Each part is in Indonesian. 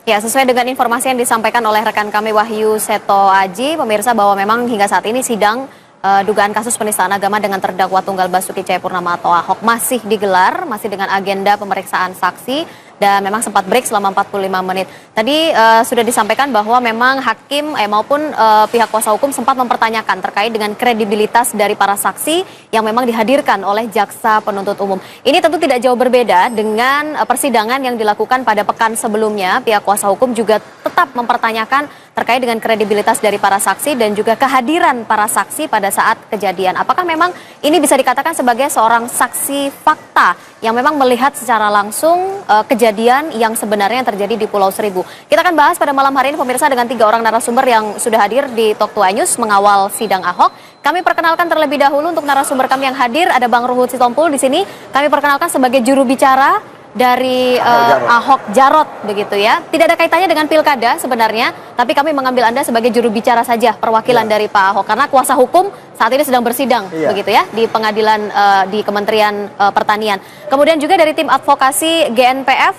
Ya, sesuai dengan informasi yang disampaikan oleh rekan kami Wahyu Seto Aji, pemirsa, bahwa memang hingga saat ini sidang dugaan kasus penistaan agama dengan terdakwa tunggal Basuki Cahayapurnama atau Ahok masih digelar, masih dengan agenda pemeriksaan saksi, dan memang sempat break selama 45 menit. Tadi sudah disampaikan bahwa memang hakim maupun pihak kuasa hukum sempat mempertanyakan terkait dengan kredibilitas dari para saksi yang memang dihadirkan oleh jaksa penuntut umum. Ini tentu tidak jauh berbeda dengan persidangan yang dilakukan pada pekan sebelumnya. Pihak kuasa hukum juga tetap mempertanyakan terkait dengan kredibilitas dari para saksi dan juga kehadiran para saksi pada saat kejadian. Apakah memang ini bisa dikatakan sebagai seorang saksi fakta yang memang melihat secara langsung kejadian yang sebenarnya yang terjadi di Pulau Seribu. Kita akan bahas pada malam hari ini, pemirsa, dengan 3 orang narasumber yang sudah hadir di Talk to iNews mengawal sidang Ahok. Kami perkenalkan terlebih dahulu untuk narasumber kami yang hadir, ada Bang Ruhut Sitompul di sini. Kami perkenalkan sebagai juru bicara dari Ahok Jarot, begitu ya. Tidak ada kaitannya dengan pilkada sebenarnya, tapi kami mengambil Anda sebagai juru bicara saja, perwakilan dari Pak Ahok, karena kuasa hukum saat ini sedang bersidang, begitu ya, di pengadilan di Kementerian Pertanian. Kemudian juga dari tim advokasi GNPF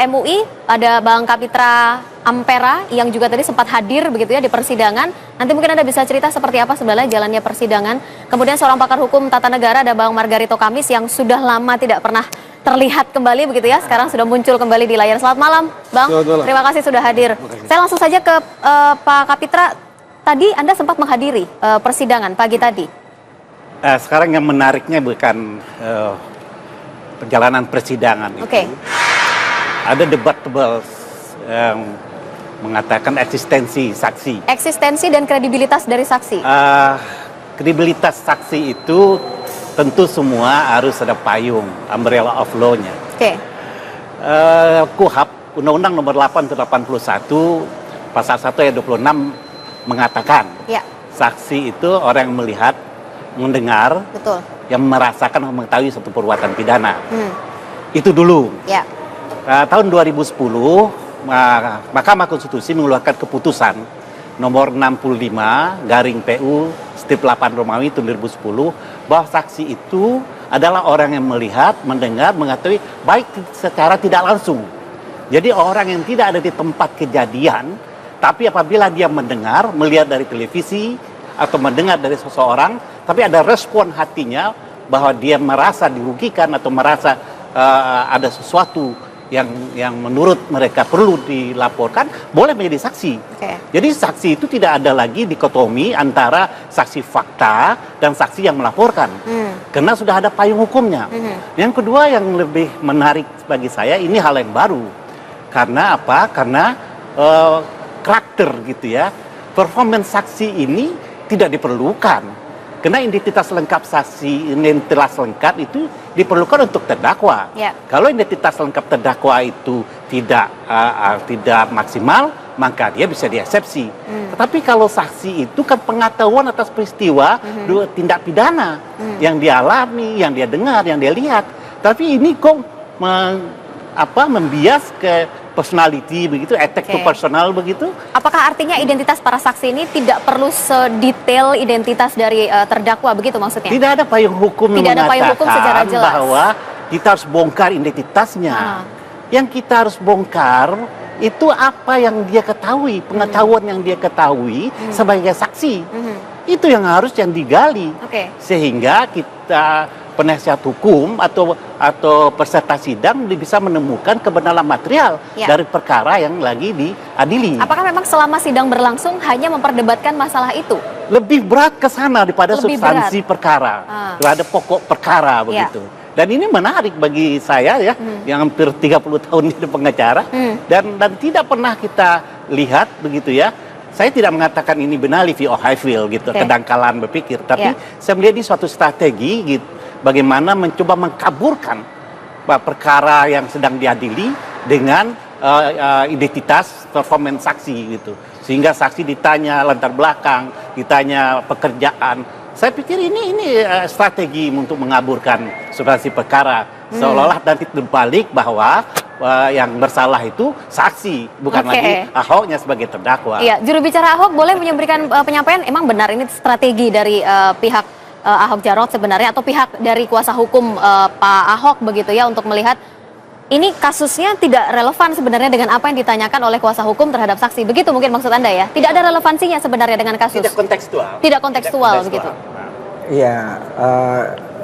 MUI ada Bang Kapitra Ampera yang juga tadi sempat hadir, begitu ya, di persidangan. Nanti mungkin Anda bisa cerita seperti apa sebenarnya jalannya persidangan. Kemudian seorang pakar hukum tata negara ada Bang Margarito Kamis yang sudah lama tidak pernah terlihat kembali, begitu ya, sekarang sudah muncul kembali di layar. Selamat malam, Bang. Terima kasih sudah hadir. Saya langsung saja ke Pak Kapitra. Tadi Anda sempat menghadiri persidangan pagi tadi. Sekarang yang menariknya bukan perjalanan persidangan itu. Ada debat tebal yang mengatakan eksistensi saksi. Eksistensi dan kredibilitas dari saksi. Kredibilitas saksi itu tentu semua harus ada payung, umbrella of law-nya. KUHP, Undang-Undang Nomor 8 tahun 81, Pasal 1 ayat 26 mengatakan saksi itu orang yang melihat, mendengar, yang merasakan, mengetahui suatu perbuatan pidana. Itu dulu. Tahun 2010, Mahkamah Konstitusi mengeluarkan keputusan nomor 65/PU/8 Romawi tahun 2010 bahwa saksi itu adalah orang yang melihat, mendengar, mengetahui baik secara tidak langsung. Jadi orang yang tidak ada di tempat kejadian, tapi apabila dia mendengar, melihat dari televisi atau mendengar dari seseorang, tapi ada respon hatinya bahwa dia merasa dirugikan atau merasa ada sesuatu yang menurut mereka perlu dilaporkan, boleh menjadi saksi. Jadi saksi itu tidak ada lagi dikotomi antara saksi fakta dan saksi yang melaporkan, karena sudah ada payung hukumnya. Yang kedua yang lebih menarik bagi saya, ini hal yang baru. Karena apa? Karena karakter, gitu ya. Performance saksi ini tidak diperlukan. Karena identitas lengkap saksi, identitas lengkap itu diperlukan untuk terdakwa. Kalau identitas lengkap terdakwa itu tidak maksimal, maka dia bisa dieksepsi. Tetapi kalau saksi itu kan pengetahuan atas peristiwa tindak pidana yang dia alami, yang dia dengar, yang dia lihat. Tapi ini kok membias ke personality begitu, attack to personal begitu. Apakah artinya identitas para saksi ini tidak perlu sedetail identitas dari terdakwa, begitu maksudnya? Tidak ada payung hukum yang mengatakan secara jelas bahwa kita harus bongkar identitasnya. Yang kita harus bongkar itu apa yang dia ketahui, pengetahuan yang dia ketahui sebagai saksi. Itu yang harus digali. Sehingga kita penasihat hukum atau peserta sidang bisa menemukan kebenaran material dari perkara yang lagi diadili. Apakah memang selama sidang berlangsung hanya memperdebatkan masalah itu? Lebih berat ke sana daripada substansi perkara, terhadap pokok perkara begitu. Dan ini menarik bagi saya ya, yang hampir 30 tahun jadi pengacara, dan tidak pernah kita lihat begitu ya. Saya tidak mengatakan ini benar, live or high feel gitu, kedangkalan berpikir, tapi saya melihat ini suatu strategi gitu, bagaimana mencoba mengkaburkan perkara yang sedang diadili dengan identitas performance saksi gitu. Sehingga saksi ditanya latar belakang, ditanya pekerjaan. Saya pikir ini strategi untuk mengaburkan substansi perkara. Seolah-olah nanti terbalik bahwa yang bersalah itu saksi, bukan lagi Ahoknya sebagai terdakwa. Juru bicara Ahok boleh memberikan penyampaian, emang benar ini strategi dari pihak Ahok Jarot sebenarnya, atau pihak dari kuasa hukum Pak Ahok begitu ya, untuk melihat ini kasusnya tidak relevan sebenarnya dengan apa yang ditanyakan oleh kuasa hukum terhadap saksi. Begitu mungkin maksud Anda ya? Tidak ada relevansinya sebenarnya dengan kasus. Tidak kontekstual. Tidak kontekstual begitu. Iya,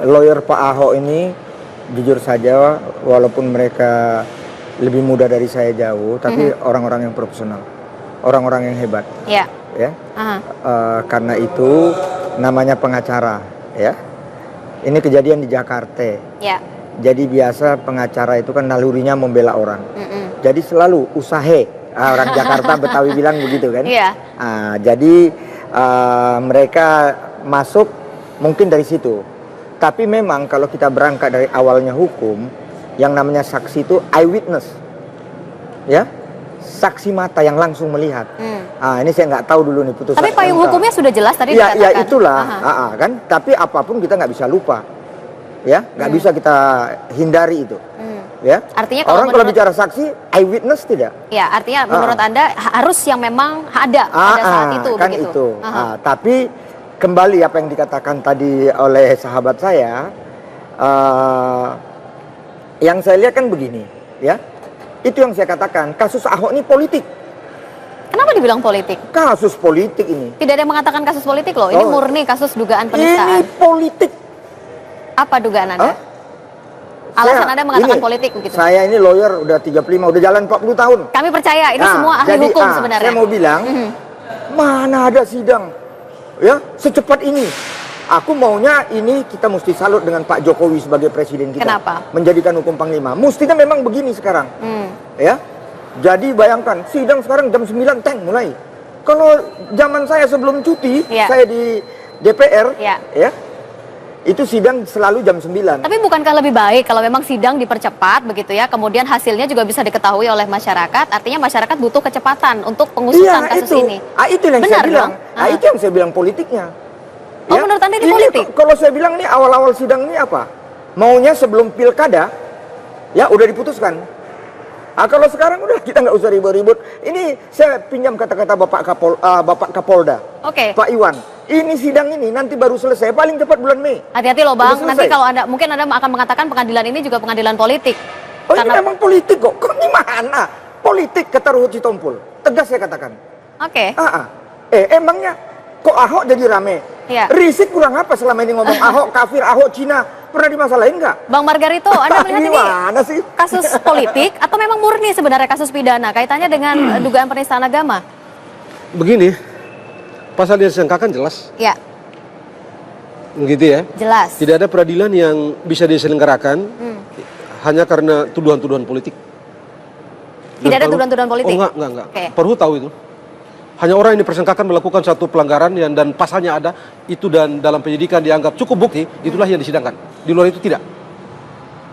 lawyer Pak Ahok ini jujur saja, walaupun mereka lebih muda dari saya jauh, tapi orang-orang yang profesional, orang-orang yang hebat. Ya. Ya. Karena itu namanya pengacara, ya. Ini kejadian di Jakarta. Ya. Jadi biasa pengacara itu kan nalurinya membela orang. Jadi selalu usahe. Orang Jakarta Betawi bilang begitu kan. Iya. Jadi mereka masuk mungkin dari situ. Tapi memang kalau kita berangkat dari awalnya hukum, yang namanya saksi itu eyewitness. Ya. Saksi mata yang langsung melihat. Ini saya nggak tahu dulu nih putusan. Tapi payung hukumnya sudah jelas tadi dikatakan. Ya itulah, kan. Tapi apapun kita nggak bisa lupa. Ya, nggak bisa kita hindari itu. Ya. Artinya kalau bicara saksi, eyewitness tidak. Ya, artinya menurut Anda harus yang memang ada pada saat itu kan begitu. Itu. Tapi kembali apa yang dikatakan tadi oleh sahabat saya, yang saya lihat kan begini, ya. Itu yang saya katakan, kasus Ahok ini politik. Kenapa dibilang politik? Kasus politik ini. Tidak ada yang mengatakan kasus politik loh. Ini murni kasus dugaan penistaan. Ini politik. Apa dugaan Anda? Alasan Anda mengatakan politik begitu? Saya ini lawyer udah 35, udah jalan 40 tahun. Kami percaya ini semua ahli hukum sebenarnya. Saya mau bilang, mana ada sidang ya secepat ini. Aku maunya ini kita mesti salut dengan Pak Jokowi sebagai presiden kita. Kenapa? Menjadikan hukum panglima. Mestinya memang begini sekarang. Ya. Jadi bayangkan sidang sekarang jam 9 mulai. Kalau zaman saya sebelum cuti, saya di DPR, ya. Itu sidang selalu jam 9. Tapi bukankah lebih baik kalau memang sidang dipercepat begitu ya, kemudian hasilnya juga bisa diketahui oleh masyarakat, artinya masyarakat butuh kecepatan untuk pengusutan kasus ini. Itu yang saya bilang. Itu yang saya bilang politiknya. Oh, menurut Anda ini politik? Kalau saya bilang nih awal-awal sidang ini apa? Maunya sebelum pilkada, ya udah diputuskan. Kalau sekarang udah kita nggak usah ribut-ribut. Ini saya pinjam kata-kata Bapak Kapolda, Pak Iwan. Ini sidang ini nanti baru selesai paling cepat bulan Mei. Hati-hati loh Bang, nanti kalau mungkin Anda akan mengatakan pengadilan ini juga pengadilan politik. Ini memang politik kok. Kok gimana? Politik kata Ruhut Sitompul. Tegas saya katakan. Emangnya kok Ahok jadi rame? Risik kurang apa selama ini ngomong Ahok kafir, Ahok Cina? Pernah dimasalahin nggak? Bang Margarito, Anda melihat ini sih? Kasus politik atau memang murni sebenarnya kasus pidana kaitannya dengan dugaan penistaan agama? Begini, pasal yang disangkakan jelas. Ya. Begitu ya? Jelas. Tidak ada peradilan yang bisa diselenggarakan hanya karena tuduhan-tuduhan politik. Tidak ada tuduhan-tuduhan politik? Oh enggak. Perlu tahu itu. Hanya orang yang dipersangkakan melakukan satu pelanggaran dan pasalnya ada, itu dan dalam penyidikan dianggap cukup bukti, itulah yang disidangkan. Di luar itu tidak.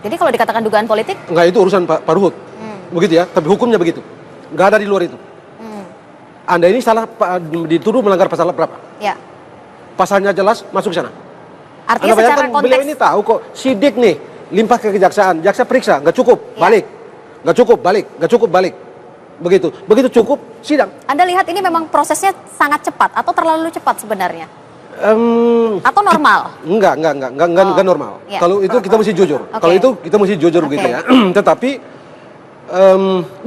Jadi kalau dikatakan dugaan politik? Enggak, itu urusan Pak Ruhut. Begitu ya, tapi hukumnya begitu. Enggak ada di luar itu. Anda ini salah dituduh melanggar pasal berapa? Ya. Pasalnya jelas, masuk ke sana. Artinya Anda secara konteks... beliau ini tahu kok, sidik nih, limpah ke kejaksaan, jaksa periksa, nggak cukup, balik. Nggak cukup, balik. Nggak cukup, balik. Begitu cukup, sidang. Anda lihat ini memang prosesnya sangat cepat atau terlalu cepat sebenarnya? Atau normal? Enggak normal. Ya. Kalau itu kita mesti jujur. Kalau itu kita mesti jujur begitu ya. Tetapi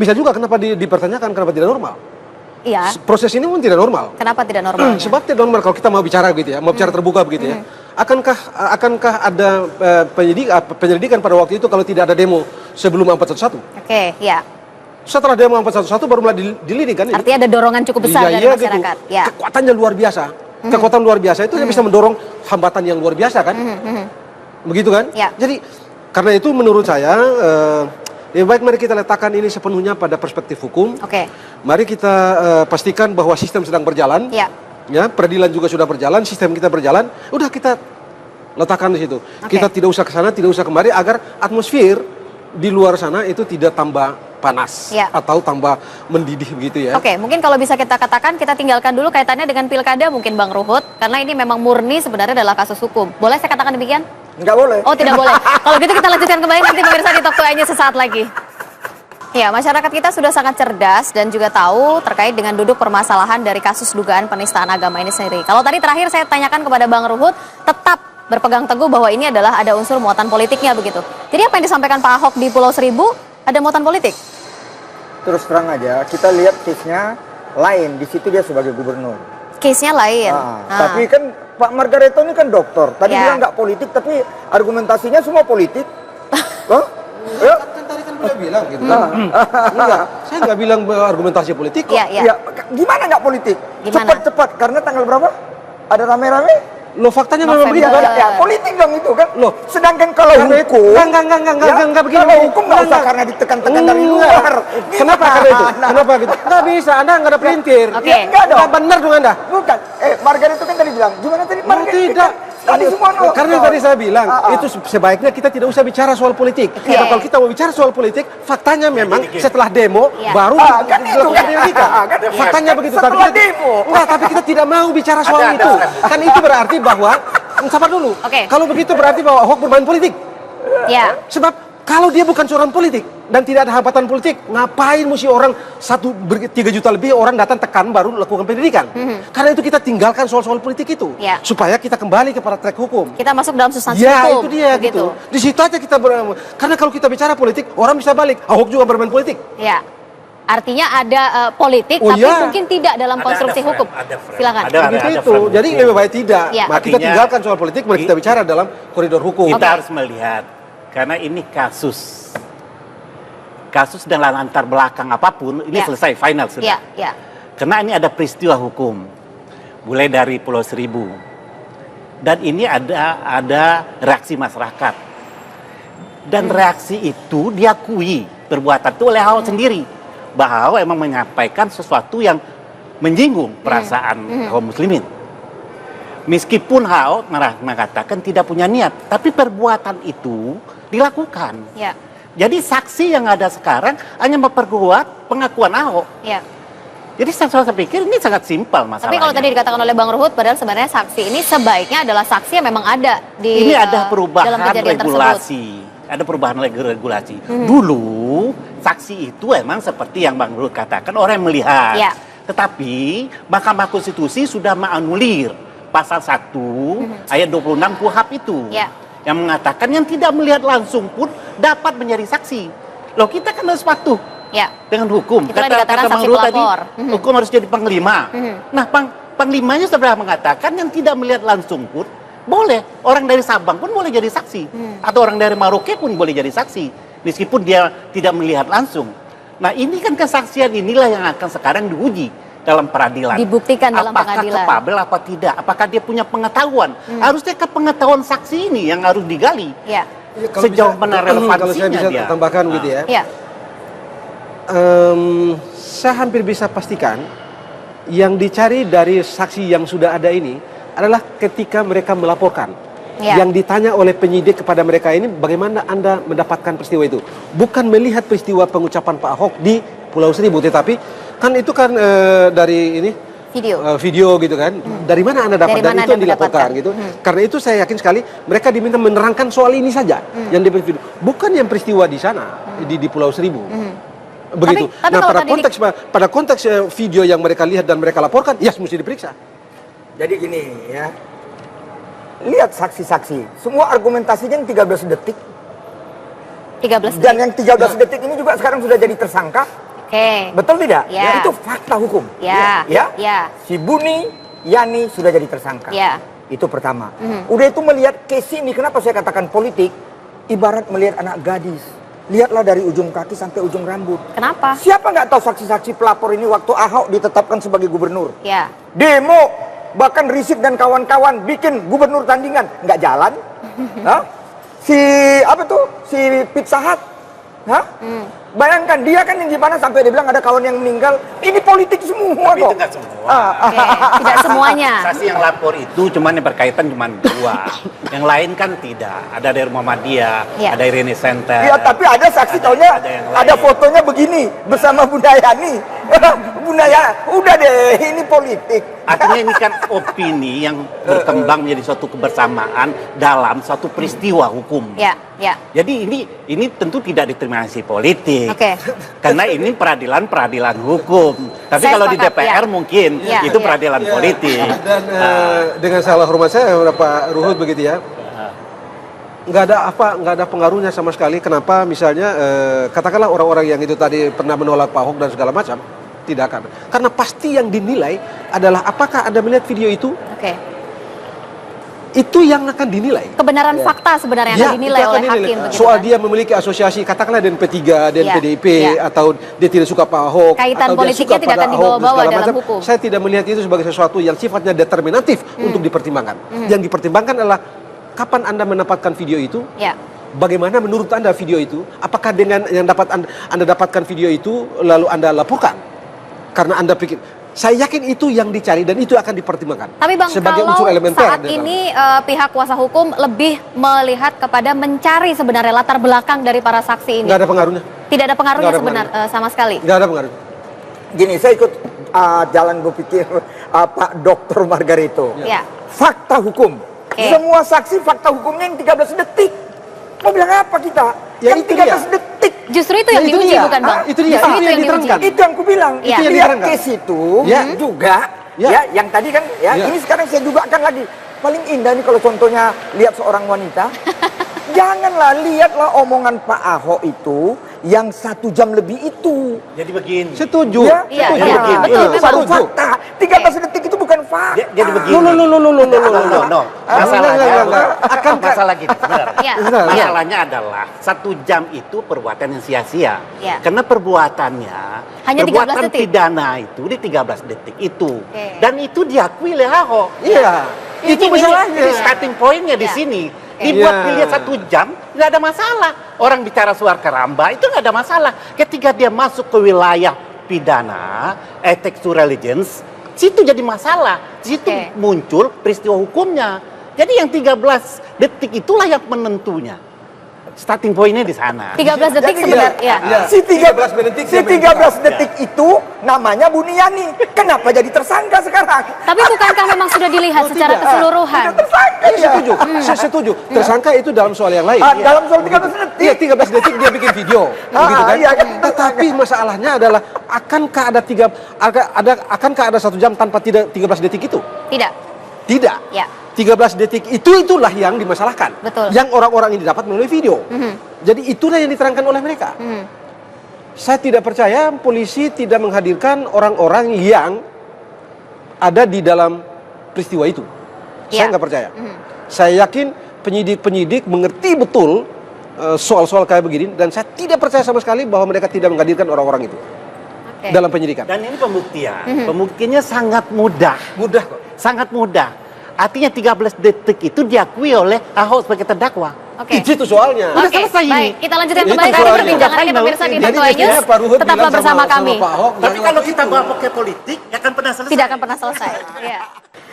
bisa juga kenapa dipertanyakan kenapa tidak normal? Iya. Proses ini pun tidak normal. Kenapa tidak normal? Sebab tidak normal kalau kita mau bicara gitu ya, mau bicara terbuka begitu ya. Akankah ada penyelidikan pada waktu itu kalau tidak ada demo sebelum 411? Ya. Setelah demo 411 baru mulai dilidik kan? Artinya ada dorongan cukup besar dari masyarakat. Gitu. Ya. Kekuatannya luar biasa. Kekuatan luar biasa itu bisa mendorong hambatan yang luar biasa kan? Begitu kan? Ya. Jadi karena itu menurut saya lebih baik mari kita letakkan ini sepenuhnya pada perspektif hukum. Mari kita pastikan bahwa sistem sedang berjalan. Ya, peradilan juga sudah berjalan, sistem kita berjalan. Udah kita letakkan di situ. Kita tidak usah ke sana, tidak usah kemari agar atmosfer di luar sana itu tidak tambah panas atau tambah mendidih begitu ya. Mungkin kalau bisa kita katakan, kita tinggalkan dulu kaitannya dengan pilkada mungkin Bang Ruhut, karena ini memang murni sebenarnya adalah kasus hukum. Boleh saya katakan demikian? Nggak boleh. Oh, tidak boleh. Kalau gitu kita lanjutkan kembali nanti pemirsa di Talk To-nya sesaat lagi. Ya, masyarakat kita sudah sangat cerdas dan juga tahu terkait dengan duduk permasalahan dari kasus dugaan penistaan agama ini sendiri. Kalau tadi terakhir saya tanyakan kepada Bang Ruhut, tetap berpegang teguh bahwa ini adalah ada unsur muatan politiknya begitu. Jadi apa yang disampaikan Pak Ahok di Pulau Seribu Ada muatan politik? Terus terang aja, kita lihat case-nya lain. Di situ dia sebagai gubernur. Case-nya lain. Tapi kan Pak Margaretto ini kan dokter. Tadi bilang nggak politik, tapi argumentasinya semua politik. Hah? Ya. Kan tadi kan beliau bilang gitu. Enggak, saya nggak bilang argumentasi politik kok. Ya, gimana nggak politik? Gimana? Cepat-cepat, karena tanggal berapa? Ada rame-rame? Loh, faktanya memang begitu kan? Ya, politik dong itu kan. Loh, sedangkan kalau hukum, enggak begini. Kalau hukum nggak usah karena ditekan-tekan dari luar. Kenapa karena itu? Kenapa gitu? Nggak bisa, Anda nggak ada pelintir. Oke. Enggak dong. Nggak benar dong Anda. Bukan. Margaret itu kan tadi bilang, gimana tadi? Margaret Tidak. Tadi semua nolak. Karena tadi saya bilang, itu sebaiknya kita tidak usah bicara soal politik. Karena kalau kita mau bicara soal politik, faktanya memang setelah demo baru kan itu kan. Faktanya begitu. Setelah demo. Enggak, tapi kita tidak mau bicara soal itu. Kan itu berarti bahwa sabar dulu. Kalau begitu berarti bahwa Ahok bermain politik. Ya. Sebab kalau dia bukan seorang politik dan tidak ada hambatan politik, ngapain mesti orang 3 juta lebih orang datang tekan baru lakukan pendidikan? Karena itu kita tinggalkan soal-soal politik itu, supaya kita kembali kepada track hukum. Kita masuk dalam substansi hukum. Ya itu dia gitu. Di situ aja kita karena kalau kita bicara politik, orang bisa balik. Ahok juga bermain politik. Ya. Artinya ada politik, tapi mungkin tidak dalam konstruksi hukum. Silakan. Begitu. Jadi lebih baik tidak. Maka kita tinggalkan soal politik, mari kita bicara dalam koridor hukum. Kita harus melihat, karena ini kasus dalam antar belakang apapun, ini selesai, final sudah. Karena ini ada peristiwa hukum, mulai dari Pulau Seribu. Dan ini ada reaksi masyarakat. Dan reaksi itu diakui perbuatan itu oleh Ahok sendiri. Bahwa emang menyampaikan sesuatu yang menyinggung perasaan kaum muslimin. Meskipun Ahok mengatakan tidak punya niat, tapi perbuatan itu dilakukan. Jadi saksi yang ada sekarang hanya memperkuat pengakuan Ahok. Jadi saya pikir ini sangat simpel masalahnya. Tapi kalau tadi dikatakan oleh Bang Ruhut, padahal sebenarnya saksi ini sebaiknya adalah saksi yang memang ada di ini ada perubahan dalam kejadian regulasi. Ada perubahan regulasi. Dulu saksi itu emang seperti yang Bang Ruhut katakan, orang yang melihat. Tetapi Mahkamah Konstitusi sudah menganulir pasal 1 ayat 26 KUHP itu. Yang mengatakan yang tidak melihat langsung pun dapat menjadi saksi. Loh, kita kan harus patuh dengan hukum. Kata Bang Ruhut tadi, hukum harus jadi panglima. Nah, panglimanya sudah mengatakan yang tidak melihat langsung pun boleh. Orang dari Sabang pun boleh jadi saksi. Atau orang dari Maroke pun boleh jadi saksi. Meskipun dia tidak melihat langsung. Nah, ini kan kesaksian inilah yang akan sekarang diuji dalam peradilan. Dibuktikan dalam pengadilan. Apakah kapabel apa tidak? Apakah dia punya pengetahuan? Harusnya pengetahuan saksi ini yang harus digali. Sejauh mana relevansinya kalau saya bisa dia. tambahkan gitu ya. Saya hampir bisa pastikan yang dicari dari saksi yang sudah ada ini adalah ketika mereka melaporkan. Yang ditanya oleh penyidik kepada mereka ini, bagaimana Anda mendapatkan peristiwa itu? Bukan melihat peristiwa pengucapan Pak Ahok di Pulau Seribu, tetapi kan itu kan dari ini video gitu kan. Dari mana Anda dapat? Dari itu yang dilaporkan gitu. Karena itu saya yakin sekali mereka diminta menerangkan soal ini saja yang di video, bukan yang peristiwa di sana di Pulau Seribu. Begitu. Tapi nah, pada konteks video yang mereka lihat dan mereka laporkan, mesti diperiksa. Jadi gini ya, lihat saksi-saksi, semua argumentasinya yang 13 detik. 13 detik. Dan yang 13 detik ini juga sekarang sudah jadi tersangka. Betul tidak? Itu fakta hukum. Si Buni, Yani sudah jadi tersangka. Itu pertama. Udah itu melihat case ini, kenapa saya katakan politik, ibarat melihat anak gadis. Lihatlah dari ujung kaki sampai ujung rambut. Kenapa? Siapa nggak tahu saksi-saksi pelapor ini waktu Ahok ditetapkan sebagai gubernur? Demo. Bahkan Rizik dan kawan-kawan bikin gubernur tandingan, nggak jalan. Si Pizza Hut, bayangkan dia kan yang gimana sampai dia bilang ada kawan yang meninggal. Ini politik semua kok. Itu nggak semua. Tidak semuanya. Saksi yang lapor itu cuman yang berkaitan cuma 2. Yang lain kan tidak. Ada dari Muhammadiyah, ada Irene Center. Iya, tapi ada saksi taunya ada fotonya begini bersama Bunda Yani. Bunda Yani, udah deh, ini politik. Artinya ini kan opini yang berkembang menjadi suatu kebersamaan dalam suatu peristiwa hukum. Jadi ini tentu tidak diskriminasi politik. Karena ini peradilan hukum. Tapi kalau di DPR mungkin itu peradilan politik. Dan dengan salah hormat saya Pak Ruhut begitu ya. nggak ada pengaruhnya sama sekali. Kenapa? Misalnya katakanlah orang-orang yang itu tadi pernah menolak Pak Ahok dan segala macam, tidak akan. Karena pasti yang dinilai adalah apakah Anda melihat video itu? Oke. Itu yang akan dinilai. Kebenaran fakta sebenarnya yang akan dinilai oleh hakim. Soal dia memiliki asosiasi, katakanlah dengan P3, dengan PDIP, atau dia tidak suka Pak Ahok, kaitan atau politiknya tidak akan dibawa-bawa dalam hukum. Saya tidak melihat itu sebagai sesuatu yang sifatnya determinatif untuk dipertimbangkan. Yang dipertimbangkan adalah kapan Anda mendapatkan video itu, bagaimana menurut Anda video itu, apakah dengan yang Anda dapatkan video itu lalu Anda laporkan karena Anda pikir. Saya yakin itu yang dicari dan itu akan dipertimbangkan. Tapi Bang, sebagai kalau unsur elementer saat ini pihak kuasa hukum lebih melihat kepada mencari sebenarnya latar belakang dari para saksi ini. Nggak ada pengaruhnya. Tidak ada pengaruhnya sama sekali. Nggak ada pengaruh. Gini, saya ikut jalan berpikir Pak Dr. Margarito. Fakta hukum. Semua saksi fakta hukumnya yang 13 detik. Mau bilang apa kita? Ya, yang 13 detik. Justru itu yang diuji bukan Bang? Itu dia. Justru itu yang diterangkan. Itu yang aku bilang. Itu yang lihat diterangkan. case itu juga. Yang tadi kan ini sekarang saya juga akan lagi. Paling indah nih kalau contohnya lihat seorang wanita. Janganlah lihatlah omongan Pak Ahok itu yang 1 jam lebih itu. Jadi begini. Setuju. Betul, baru fakta. 13 detik itu bukan fakta. Jadi begini. No. Masalah gini, benar. Masalahnya adalah 1 jam itu perbuatan yang sia-sia. Karena perbuatannya hanya 13 perbuatan detik. pidana itu di 13 detik itu. Dan itu diakui oleh Ahok. Itu masalahnya. Ini starting pointnya di sini. Dibuat dilihat 1 jam, nggak ada masalah. Orang bicara suara keramba itu nggak ada masalah. Ketika dia masuk ke wilayah pidana, textual allegiance, situ jadi masalah. Situ muncul peristiwa hukumnya. Jadi yang 13 detik itulah yang menentunya. Starting pointnya di sana. 13 detik sebenarnya. Si 13 detik itu namanya Buniani. Kenapa jadi tersangka sekarang? Tapi bukankah memang sudah dilihat secara keseluruhan? Tersangka Saya setuju. Tersangka itu dalam soal yang lain. Dalam soal 13 detik. Iya, 13 detik dia bikin video. Begitu kan? Tetapi masalahnya adalah akankah ada 1 jam tanpa 13 detik itu? Tidak. 13 detik itulah yang dimasalahkan. Betul. Yang orang-orang ini dapat melalui video. Jadi itulah yang diterangkan oleh mereka. Saya tidak percaya polisi tidak menghadirkan orang-orang yang ada di dalam peristiwa itu. Saya nggak percaya. Saya yakin penyidik-penyidik mengerti betul soal-soal kayak begini, dan saya tidak percaya sama sekali bahwa mereka tidak menghadirkan orang-orang itu dalam penyidikan. Dan ini pembuktian. Pembuktiannya sangat mudah. Mudah kok. Sangat mudah. Artinya 13 detik itu diakui oleh Ahok sebagai terdakwa. Itu soalnya. Udah selesai ini. Baik, kita lanjutkan kembali tadi perbincangan kita pemirsa di Tontoy News. Tetaplah bersama kami. Tapi kalau kita bawa ke politik, akan pernah selesai. Tidak akan pernah selesai.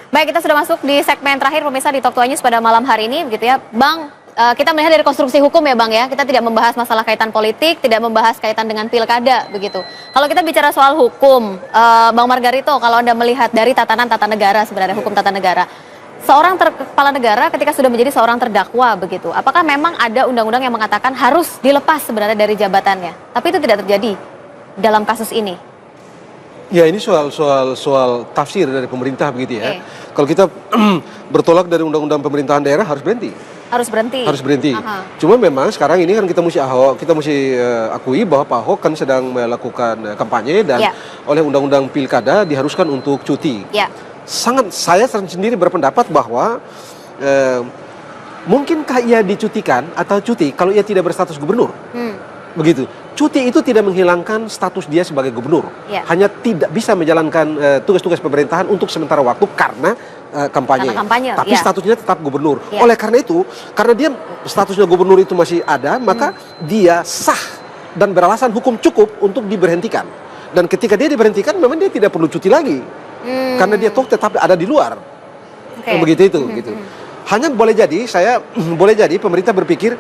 Baik, kita sudah masuk di segmen terakhir pemirsa di Tontoy News pada malam hari ini, begitu ya, Bang. Kita melihat dari konstruksi hukum ya Bang ya, kita tidak membahas masalah kaitan politik, tidak membahas kaitan dengan pilkada begitu. Kalau kita bicara soal hukum, Bang Margarito, kalau Anda melihat dari tatanan tata negara sebenarnya, hukum tata negara, seorang kepala negara ketika sudah menjadi seorang terdakwa begitu, apakah memang ada undang-undang yang mengatakan harus dilepas sebenarnya dari jabatannya? Tapi itu tidak terjadi dalam kasus ini. Ya, ini soal tafsir dari pemerintah begitu ya. Kalau kita bertolak dari undang-undang pemerintahan daerah harus berhenti. Harus berhenti. Cuma memang sekarang ini kan kita mesti akui bahwa Pak Ahok kan sedang melakukan kampanye dan oleh undang-undang pilkada diharuskan untuk cuti. Saya sendiri berpendapat bahwa mungkinkah ia dicutikan atau cuti kalau ia tidak berstatus gubernur. Begitu. Cuti itu tidak menghilangkan status dia sebagai gubernur. Hanya tidak bisa menjalankan tugas-tugas pemerintahan untuk sementara waktu karena kampanye. Tapi statusnya tetap gubernur. Oleh karena itu, karena dia statusnya gubernur itu masih ada, maka dia sah dan beralasan hukum cukup untuk diberhentikan. Dan ketika dia diberhentikan, memang dia tidak perlu cuti lagi. Karena dia toh tetap ada di luar. Begitu itu. Gitu. Hanya boleh jadi pemerintah berpikir,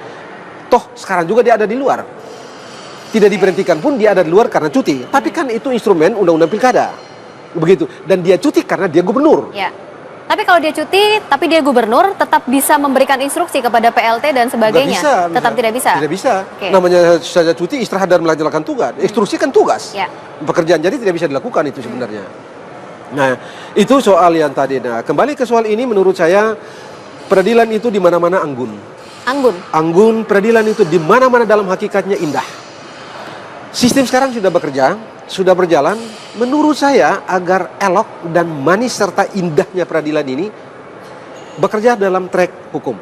toh sekarang juga dia ada di luar. Tidak diberhentikan pun dia ada di luar karena cuti. Tapi kan itu instrumen undang-undang pilkada. Begitu. Dan dia cuti karena dia gubernur. Tapi kalau dia cuti, tapi dia gubernur, tetap bisa memberikan instruksi kepada PLT dan sebagainya? Tetap tidak bisa? Tidak bisa. Namanya saja cuti, istirahat dan melaksanakan tugas. Instruksi kan tugas. Pekerjaan jadi tidak bisa dilakukan itu sebenarnya. Nah, itu soal yang tadi. Nah, kembali ke soal ini, menurut saya peradilan itu di mana-mana anggun. Anggun peradilan itu di mana-mana dalam hakikatnya indah. Sistem sekarang sudah bekerja, sudah berjalan. Menurut saya agar elok dan manis serta indahnya peradilan ini bekerja dalam track hukum.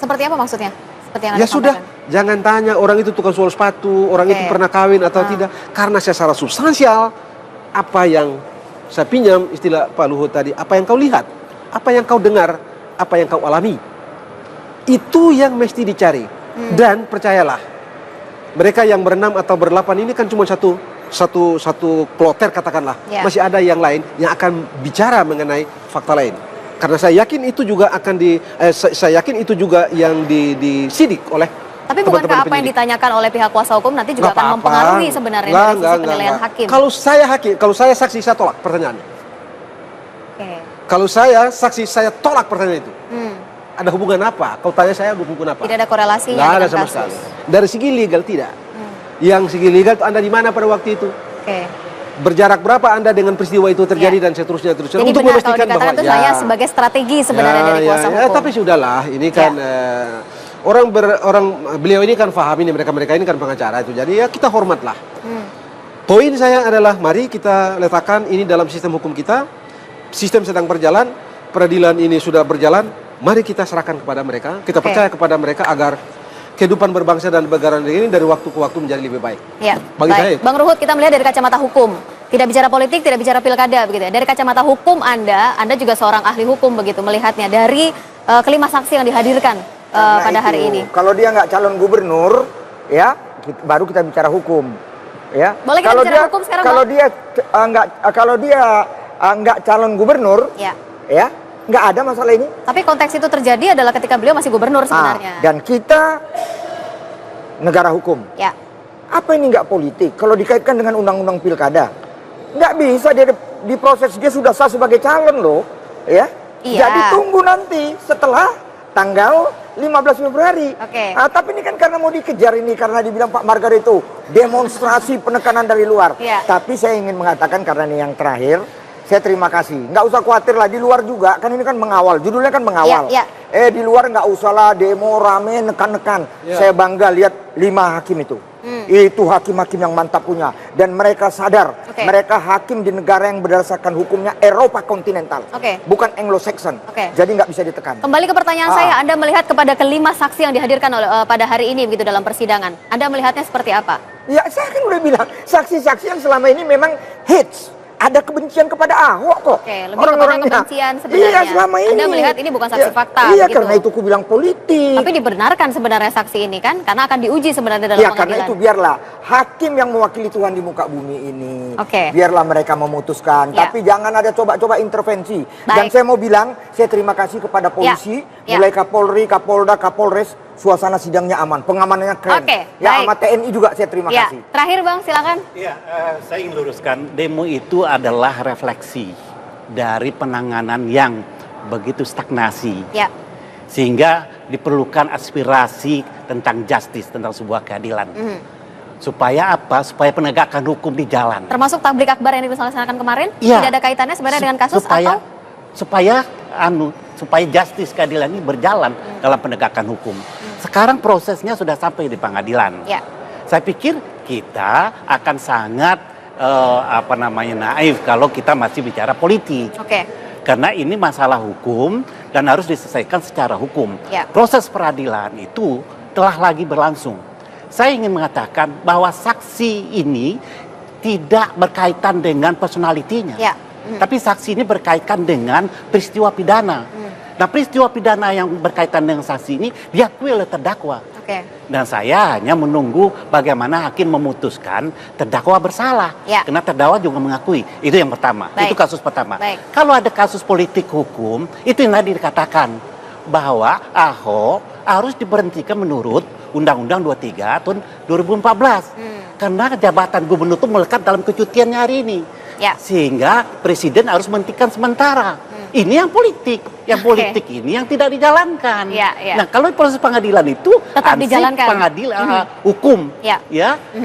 Seperti apa maksudnya? Seperti yang ya sudah, jangan tanya orang itu tukang soal sepatu, orang itu pernah kawin atau tidak. Karena secara substansial, apa yang saya pinjam istilah Pak Luhut tadi, apa yang kau lihat, apa yang kau dengar, apa yang kau alami, itu yang mesti dicari. Dan percayalah, mereka yang berenam atau berdelapan ini kan cuma satu plotter katakanlah. Masih ada yang lain yang akan bicara mengenai fakta lain. Karena saya yakin itu juga saya yakin itu juga yang disidik oleh. Tapi bukankah apa yang ditanyakan oleh pihak kuasa hukum nanti juga akan mempengaruhi sebenarnya dari sisi penilaian hakim? Kalau saya saksi, saya tolak pertanyaannya. Kalau saya saksi, saya tolak pertanyaan itu. Ada hubungan apa? Kau tanya saya hubungan apa? Tidak ada korelasinya dengan ada sama kasus. Sekali. Dari segi legal tidak. Yang segi legal Anda di mana pada waktu itu? Berjarak berapa Anda dengan peristiwa itu terjadi dan seterusnya. Jadi untuk benar memastikan bahwa itu hanya sebagai strategi sebenarnya dari kuasa hukum. Tapi sudahlah, ini kan beliau ini kan paham ini mereka ini kan pengacara itu. Jadi ya kita hormatlah. Poin saya adalah mari kita letakkan ini dalam sistem hukum kita. Sistem sedang berjalan, peradilan ini sudah berjalan. Mari kita serahkan kepada mereka, kita percaya kepada mereka agar kehidupan berbangsa dan bernegara ini dari waktu ke waktu menjadi lebih baik. Ya, bagi saya. Bang Ruhut, kita melihat dari kacamata hukum, tidak bicara politik, tidak bicara pilkada, begitu ya. Dari kacamata hukum Anda juga seorang ahli hukum begitu melihatnya dari kelima saksi yang dihadirkan pada hari ini. Kalau dia nggak calon gubernur, ya baru kita bicara hukum, ya. Boleh kita bicara hukum sekarang? Kalau dia nggak calon gubernur, ya nggak ada masalah ini. Tapi konteks itu terjadi adalah ketika beliau masih gubernur sebenarnya. Dan kita negara hukum. Ya. Apa ini nggak politik? Kalau dikaitkan dengan undang-undang pilkada, nggak bisa dia diproses, dia sudah sah sebagai calon loh, ya. Iya. Jadi tunggu nanti setelah tanggal 15 Februari. Tapi ini kan karena mau dikejar ini, karena dibilang Pak Margar itu demonstrasi penekanan dari luar. Tapi saya ingin mengatakan karena ini yang terakhir. Saya terima kasih. Nggak usah khawatir lah, di luar juga kan ini kan mengawal, judulnya kan mengawal. Di luar nggak usah lah demo rame nekan-nekan. Saya bangga lihat 5 hakim itu. Itu hakim-hakim yang mantap punya, dan mereka sadar mereka hakim di negara yang berdasarkan hukumnya Eropa kontinental, bukan Anglo-Saxon. Jadi nggak bisa ditekan. Kembali ke pertanyaan saya, Anda melihat kepada kelima saksi yang dihadirkan pada hari ini begitu dalam persidangan, Anda melihatnya seperti apa? Ya saya kan udah bilang saksi-saksi yang selama ini memang hits. Ada kebencian kepada Ahok kok. Lebih kepada kebencian sebenarnya. Iya, selama ini. Anda melihat ini bukan saksi fakta. Iya, gitu. Karena itu aku bilang politik. Tapi dibenarkan sebenarnya saksi ini kan, karena akan diuji sebenarnya dalam pengadilan. Karena itu biarlah hakim yang mewakili Tuhan di muka bumi ini. Biarlah mereka memutuskan. Tapi jangan ada coba-coba intervensi. Dan saya mau bilang, saya terima kasih kepada polisi, mulai Kapolri, Kapolda, Kapolres. Suasana sidangnya aman, pengamanannya keren. Sama TNI juga saya terima kasih. Terakhir Bang, silakan. Saya ingin luruskan, demo itu adalah refleksi dari penanganan yang begitu stagnasi. Sehingga diperlukan aspirasi tentang justice, tentang sebuah keadilan. Supaya apa? Supaya penegakan hukum di jalan. Termasuk tablik akbar yang dilaksanakan kemarin? Tidak ada kaitannya sebenarnya dengan kasus supaya justice keadilan ini berjalan dalam penegakan hukum. Sekarang prosesnya sudah sampai di pengadilan. Saya pikir kita akan sangat naif kalau kita masih bicara politik. Karena ini masalah hukum dan harus diselesaikan secara hukum. Proses peradilan itu telah lagi berlangsung. Saya ingin mengatakan bahwa saksi ini tidak berkaitan dengan personalitinya. Tapi saksi ini berkaitan dengan peristiwa pidana. Nah, peristiwa pidana yang berkaitan dengan saksi ini diakui oleh terdakwa. Dan saya hanya menunggu bagaimana hakim memutuskan terdakwa bersalah. Karena terdakwa juga mengakui. Itu yang pertama. Itu kasus pertama. Kalau ada kasus politik hukum, itu yang tadi dikatakan bahwa Ahok harus diberhentikan menurut Undang-Undang 23 tahun 2014. Karena jabatan gubernur itu melekat dalam kecutiannya hari ini. Sehingga presiden harus menghentikan sementara. Ini yang politik. Yang politik ini yang tidak dijalankan. Nah, kalau proses pengadilan itu tetap dijalankan. Pengadilan hukum.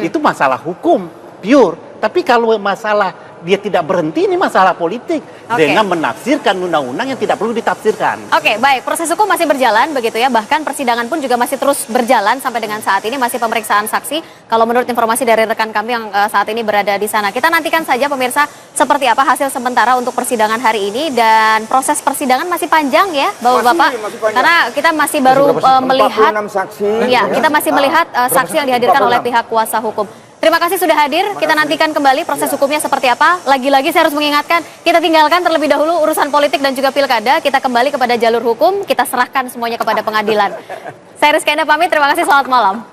Itu masalah hukum pure. Tapi kalau masalah dia tidak berhenti, ini masalah politik dengan menafsirkan undang-undang yang tidak perlu ditafsirkan. Oke, baik. Proses hukum masih berjalan begitu ya. Bahkan persidangan pun juga masih terus berjalan sampai dengan saat ini, masih pemeriksaan saksi. Kalau menurut informasi dari rekan kami yang saat ini berada di sana. Kita nantikan saja pemirsa seperti apa hasil sementara untuk persidangan hari ini, dan proses persidangan masih panjang ya, Bapak-bapak. Karena kita masih baru melihat saksi. Ya, kita masih melihat saksi yang dihadirkan oleh pihak kuasa hukum. Terima kasih sudah hadir. Kita nantikan kembali proses hukumnya seperti apa. Lagi-lagi saya harus mengingatkan, kita tinggalkan terlebih dahulu urusan politik dan juga pilkada. Kita kembali kepada jalur hukum, kita serahkan semuanya kepada pengadilan. Saya Rizky Enda pamit, terima kasih, selamat malam.